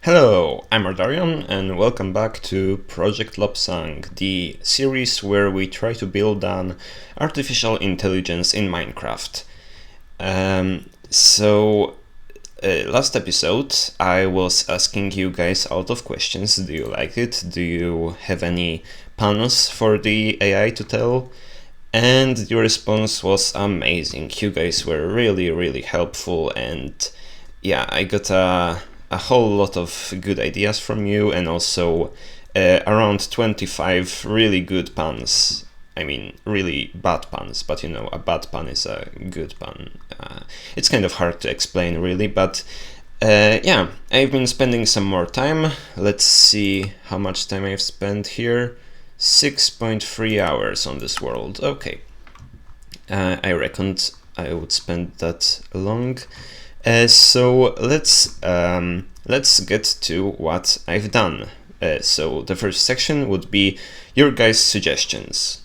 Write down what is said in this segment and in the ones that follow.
Hello, I'm Ardarion and welcome back to Project LOBSANG, the series where we try to build an artificial intelligence in Minecraft. Last episode I was asking you guys a lot of questions. Do you like it? Do you have any puns for the AI to tell? And your response was amazing. You guys were really helpful, and yeah, I got a whole lot of good ideas from you, and also around 25 really good puns. I mean, really bad puns, but you know, a bad pun is a good pun. It's kind of hard to explain, really, but yeah, I've been spending some more time. Let's see how much time I've spent here. 6.3 hours on this world. Okay. I reckoned I would spend that long. So let's get to what I've done. So the first section would be your guys' suggestions.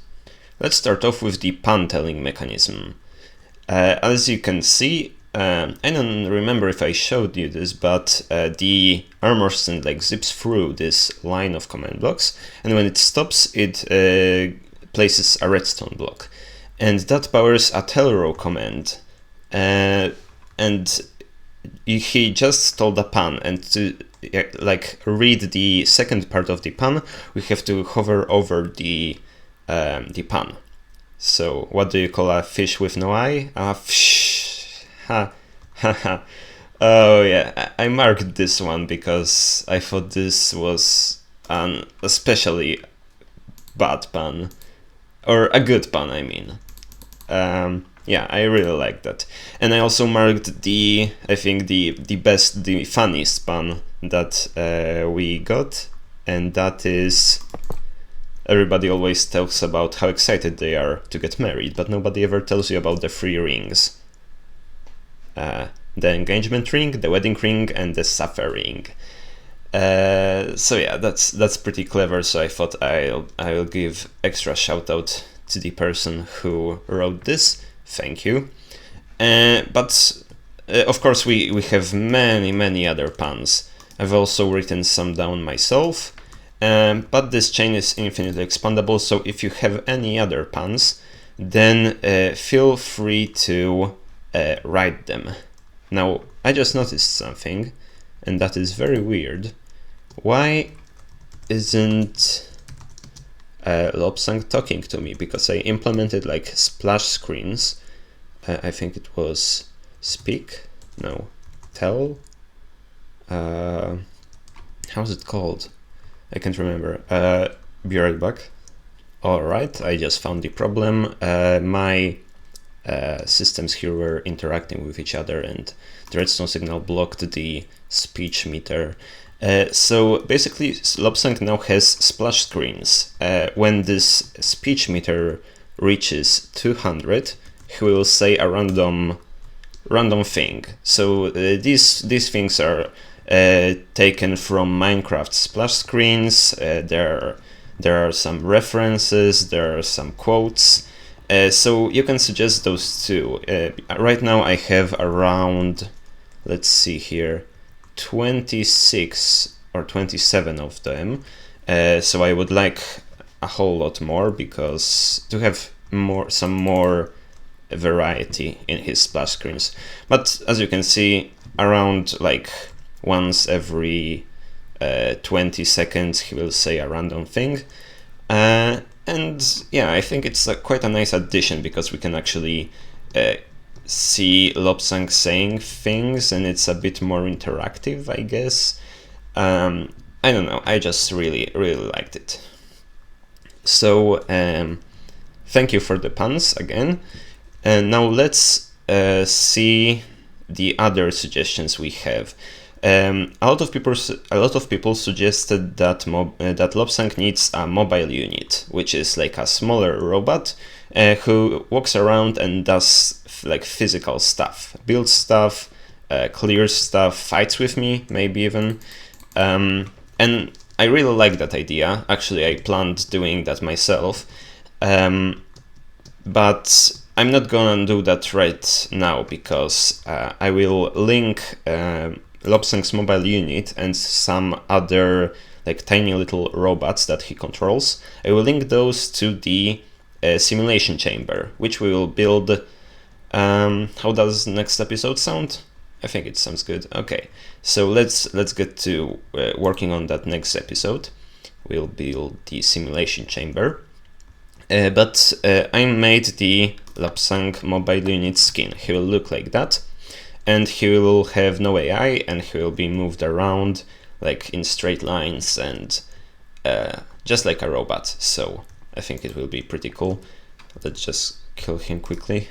Let's start off with the pun telling mechanism. As you can see, I don't remember if I showed you this, but the armor stand like zips through this line of command blocks, and when it stops, it places a redstone block, and that powers a tell row command. And he just told a pun, and to like read the second part of the pun, we have to hover over the pun. So what do you call a fish with no eye? A fish. Ha ha ha. Oh yeah, I marked this one because I thought this was an especially bad pun, or a good pun, I mean. Yeah, I really like that. And I also marked the best, the funniest pun that we got, and that is everybody always talks about how excited they are to get married, but nobody ever tells you about the 3 rings. The engagement ring, the wedding ring, and the sapphire ring. So yeah, that's pretty clever, so I thought I'll give extra shout out to the person who wrote this. Thank you. But of course we have many other puns. I've also written some down myself, but this chain is infinitely expandable, so if you have any other puns, then feel free to write them. Now, I just noticed something, and that is very weird. Why isn't LOBSANG talking to me? Because I implemented like splash screens. I think it was speak, no, tell. How's it called? I can't remember. Be right back. All right, I just found the problem. My systems here were interacting with each other, and the redstone signal blocked the speech meter. So basically, LOBSANG now has splash screens. When this speech meter reaches 200, he will say a random thing. So these things are taken from Minecraft splash screens. There are some references, there are some quotes. So you can suggest those too. Right now I have around, let's see here, 26 or 27 of them. So I would like a whole lot more, because to have some more variety in his splash screens. But as you can see, around like once every 20 seconds he will say a random thing. And yeah, I think it's quite a nice addition, because we can actually see LOBSANG saying things, and it's a bit more interactive, I guess. I don't know, I just really liked it. So thank you for the puns again. And now let's see the other suggestions we have. A lot of people suggested that that LOBSANG needs a mobile unit, which is like a smaller robot who walks around and does like physical stuff, builds stuff, clears stuff, fights with me, maybe even. And I really like that idea. Actually, I planned doing that myself, but I'm not gonna do that right now, because I will link LOBSANG's mobile unit and some other like tiny little robots that he controls, I will link those to the simulation chamber, which we will build. How does next episode sound? I think it sounds good. Okay, so let's get to working on that next episode. We'll build the simulation chamber. But I made the LOBSANG mobile unit skin. He will look like that, and he will have no AI, and he will be moved around like in straight lines and just like a robot. So I think it will be pretty cool. Let's just kill him quickly.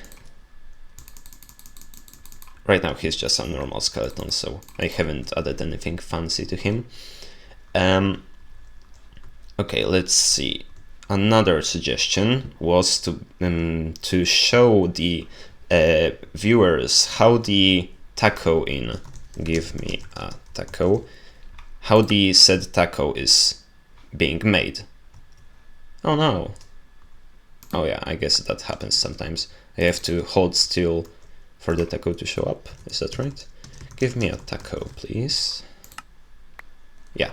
Right now he's just a normal skeleton, so I haven't added anything fancy to him. Okay, let's see. Another suggestion was to show the viewers how the taco in give me a taco, how the said taco is being made. Oh no. Oh yeah, I guess that happens sometimes. I have to hold still for the taco to show up. Is that right? Give me a taco, please. Yeah.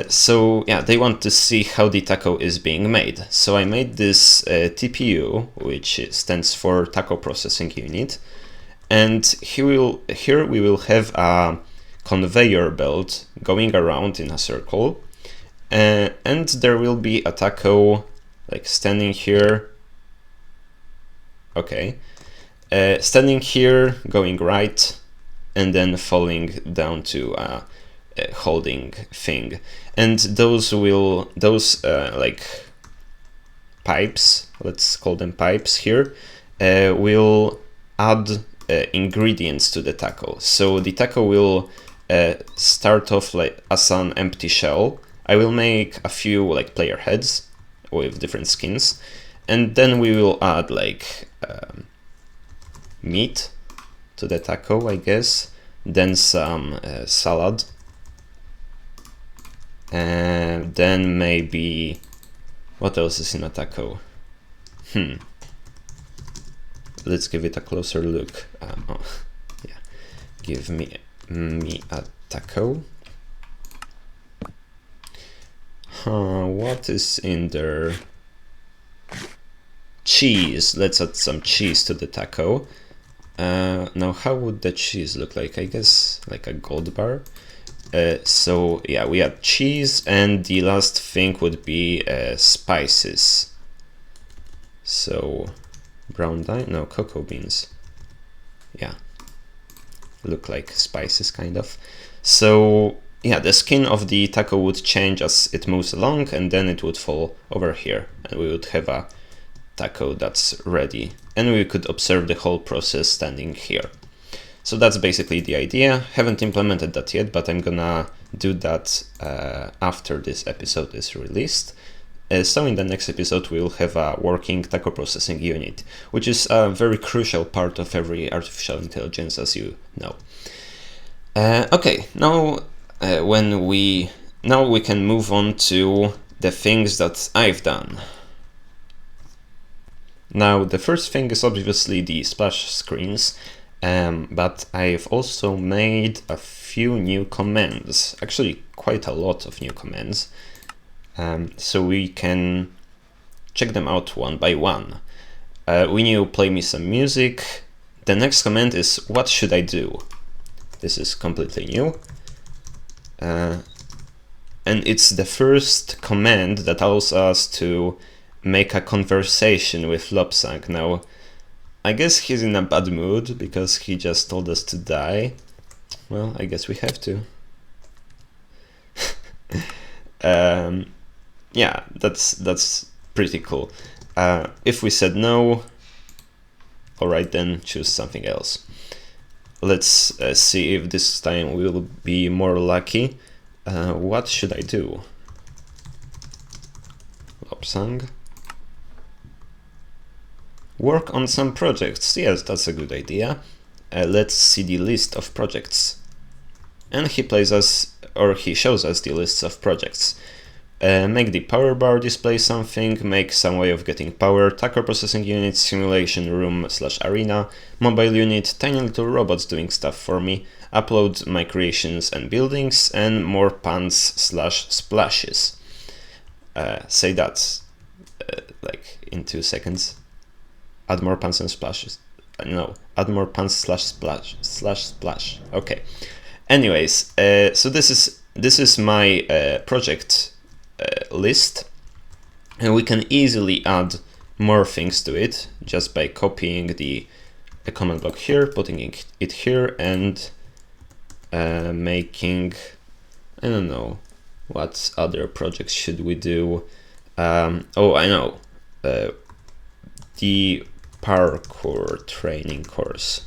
So yeah, they want to see how the taco is being made. So I made this TPU, which stands for Taco Processing Unit, and here we will have a conveyor belt going around in a circle, and there will be a taco like standing here. Okay. Standing here, going right, and then falling down to a holding thing, and those like pipes, let's call them pipes here, will add ingredients to the taco. So the taco will start off like as an empty shell. I will make a few like player heads with different skins, and then we will add like meat to the taco, I guess, then some salad, and then maybe what else is in a taco? Let's give it a closer look. Oh, yeah, give me a taco. What is in there? Cheese. Let's add some cheese to the taco. Now, how would the cheese look like? I guess like a gold bar. So yeah, we add cheese, and the last thing would be spices. So brown dye, no, cocoa beans. Yeah, look like spices kind of. So yeah, the skin of the taco would change as it moves along, and then it would fall over here, and we would have a taco that's ready, and we could observe the whole process standing here. So that's basically the idea. Haven't implemented that yet, but I'm gonna do that after this episode is released. So in the next episode we'll have a working taco processing unit, which is a very crucial part of every artificial intelligence, as you know. Okay, now we can move on to the things that I've done. Now, the first thing is obviously the splash screens, but I've also made a few new commands, actually quite a lot of new commands, so we can check them out one by one. We need to play me some music. The next command is what should I do? This is completely new, and it's the first command that allows us to make a conversation with LOBSANG. Now, I guess he's in a bad mood because he just told us to die. Well, I guess we have to. Yeah, that's pretty cool. If we said no, alright, then choose something else. Let's see if this time we'll be more lucky. What should I do? LOBSANG. Work on some projects. Yes, that's a good idea. Let's see the list of projects. And he plays us, or he shows us the lists of projects. Make the power bar display something, make some way of getting power, Tucker processing unit, simulation room / arena, mobile unit, tiny little robots doing stuff for me, upload my creations and buildings, and more puns / splashes. Say that like in 2 seconds. Add more puns and splashes. No, add more puns / splash. Okay. Anyways, so this is my project list, and we can easily add more things to it just by copying the command block here, putting it here, and making, I don't know, what other projects should we do? Oh, I know, the parkour training course.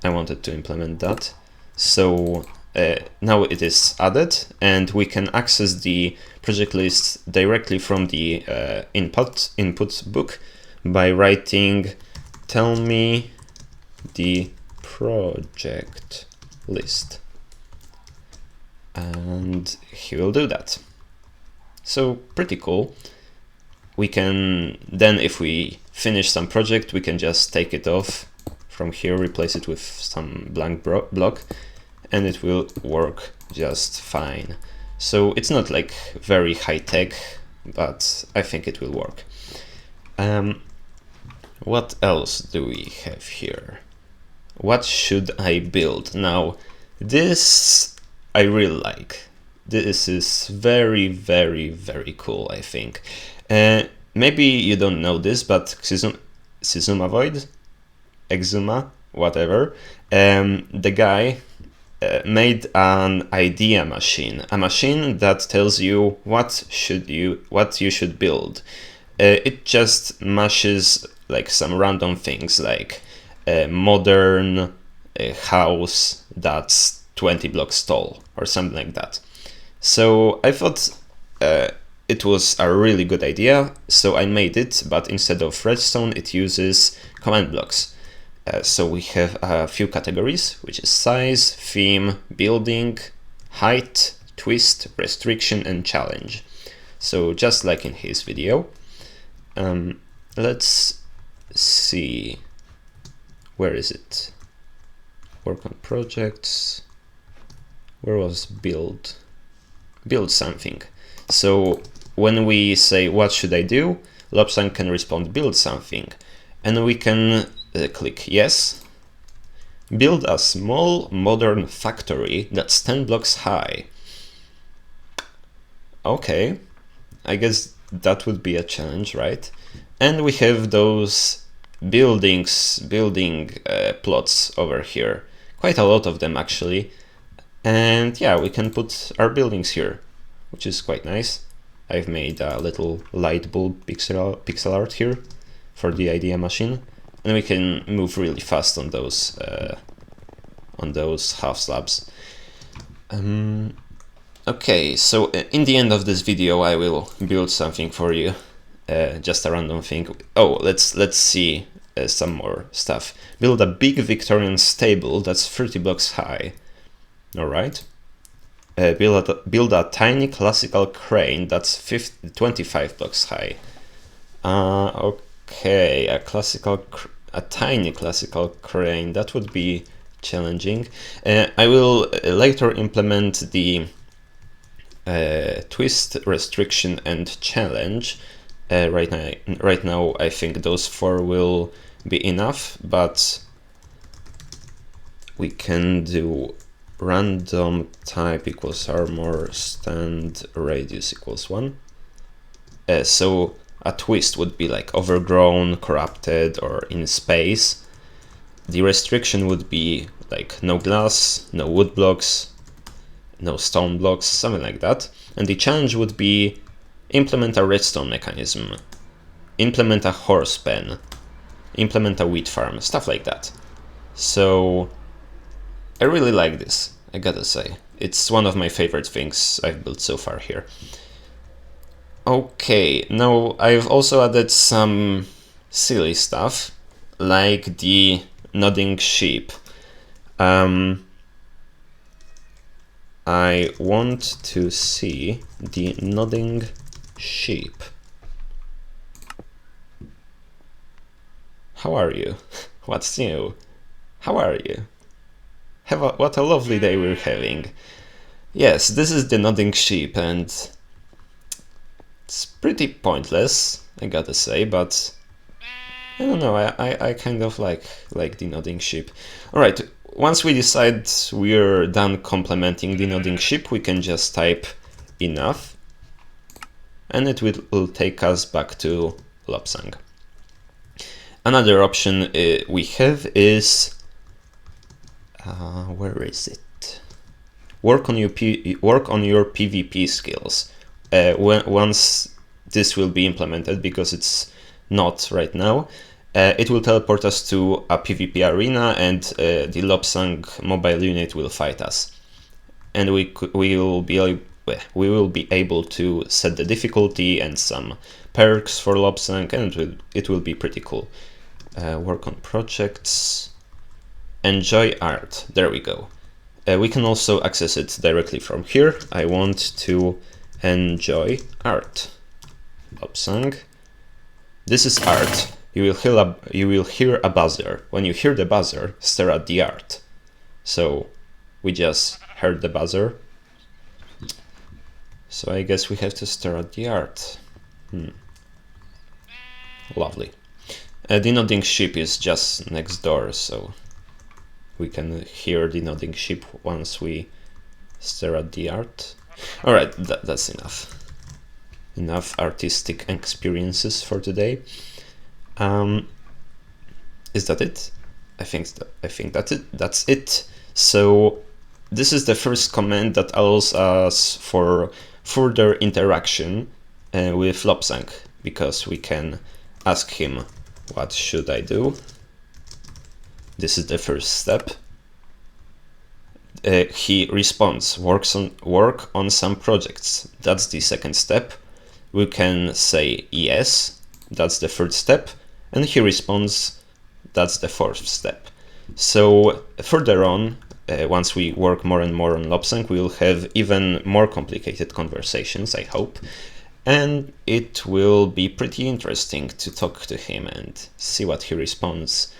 I wanted to implement that. So now it is added, and we can access the project list directly from the input book by writing tell me the project list, and he will do that. So pretty cool. We can then, if we finish some project, we can just take it off from here, replace it with some blank block, and it will work just fine. So it's not like very high tech, but I think it will work. What else do we have here? What should I build? Now, this I really like. This is very, very, very cool, I think. Maybe you don't know this, but Xisumavoids, Exuma, whatever, the guy made an idea machine, a machine that tells you what you should build. It just mashes like some random things, like a modern house that's 20 blocks tall or something like that. So I thought it was a really good idea, so I made it, but instead of redstone it uses command blocks. So we have a few categories, which is size, theme, building, height, twist, restriction, and challenge. So just like in his video. Let's see, where is it? Work on projects. Where was build? Build something. So when we say what should I do, LOBSANG can respond build something, and we can click yes. Build a small modern factory that's 10 blocks high. Okay, I guess that would be a challenge, right? And we have those building plots over here, quite a lot of them actually. And yeah, we can put our buildings here, which is quite nice. I've made a little light bulb pixel art here for the idea machine, and we can move really fast on those half slabs. Okay, so in the end of this video I will build something for you, just a random thing. Oh, let's see some more stuff. Build a big Victorian stable that's 30 blocks high. All right. Build a tiny classical crane that's 25 blocks high. Okay, a tiny classical crane, that would be challenging. I will later implement the twist, restriction, and challenge. Right now I think those 4 will be enough, but we can do random type equals armor, stand radius equals 1. So a twist would be like overgrown, corrupted, or in space. The restriction would be like no glass, no wood blocks, no stone blocks, something like that. And the challenge would be implement a redstone mechanism, implement a horse pen, implement a wheat farm, stuff like that. So I really like this, I gotta say. It's one of my favorite things I've built so far here. Okay, now I've also added some silly stuff, like the nodding sheep. I want to see the nodding sheep. How are you? What's new? How are you? What a lovely day we're having. Yes, this is the nodding sheep, and it's pretty pointless, I gotta say, but I don't know, I kind of like the nodding sheep. Alright, once we decide we're done complementing the nodding sheep, we can just type enough, and it will take us back to LOBSANG. Another option we have is where is it? Work on your PvP skills. Once this will be implemented, because it's not right now, it will teleport us to a PvP arena, and the LOBSANG mobile unit will fight us, and we will be able to set the difficulty and some perks for LOBSANG, and it will be pretty cool. Work on projects. Enjoy art. There we go. We can also access it directly from here. I want to enjoy art. LOBSANG. This is art. You will hear a buzzer. When you hear the buzzer, stare at the art. So we just heard the buzzer. So I guess we have to stare at the art. Lovely. The nodding sheep is just next door, so we can hear the nodding sheep once we stare at the art. Alright, that's enough. Enough artistic experiences for today. Is that it? I think that's it. So this is the first command that allows us for further interaction with LOBSANG, because we can ask him, what should I do? This is the first step. He responds, work on some projects. That's the second step. We can say yes, that's the third step, and he responds, that's the fourth step. So further on, once we work more and more on LOBSANG, we'll have even more complicated conversations, I hope, and it will be pretty interesting to talk to him and see what he responds.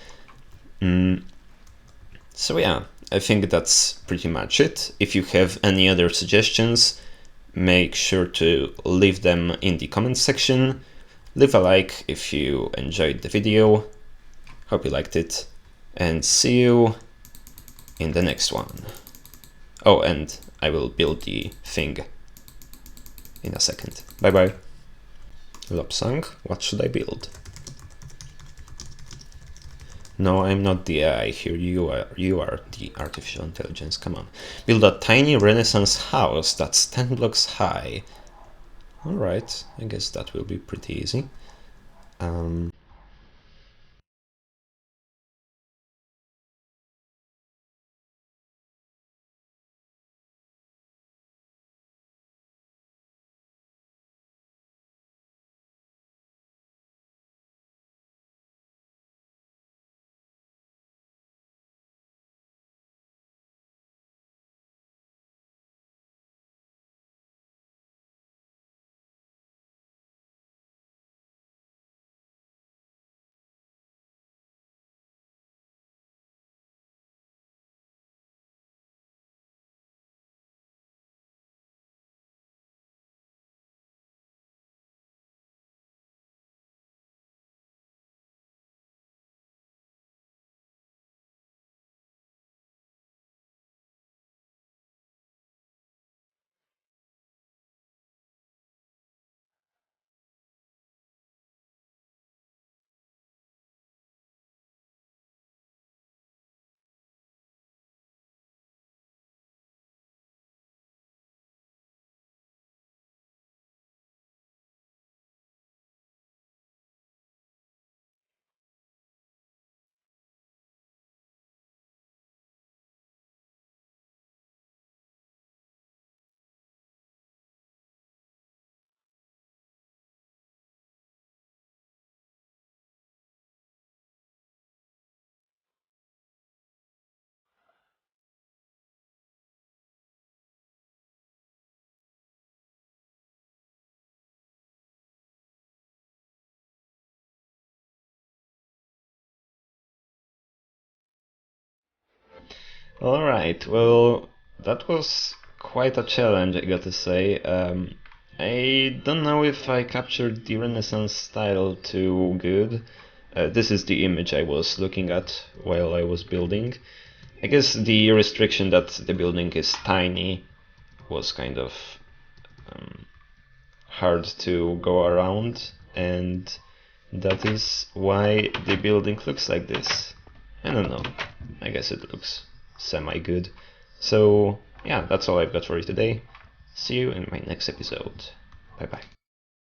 So yeah, I think that's pretty much it. If you have any other suggestions, make sure to leave them in the comment section. Leave a like if you enjoyed the video. Hope you liked it, and see you in the next one. Oh, and I will build the thing in a second. Bye bye. LOBSANG, what should I build? No, I'm not the AI here, you are the artificial intelligence, come on. Build a tiny Renaissance house that's 10 blocks high. Alright, I guess that will be pretty easy. Alright, well, that was quite a challenge, I gotta say. I don't know if I captured the Renaissance style too good. This is the image I was looking at while I was building. I guess the restriction that the building is tiny was kind of hard to go around, and that is why the building looks like this. I don't know, I guess it looks semi-good. So yeah, that's all I've got for you today. See you in my next episode. Bye bye.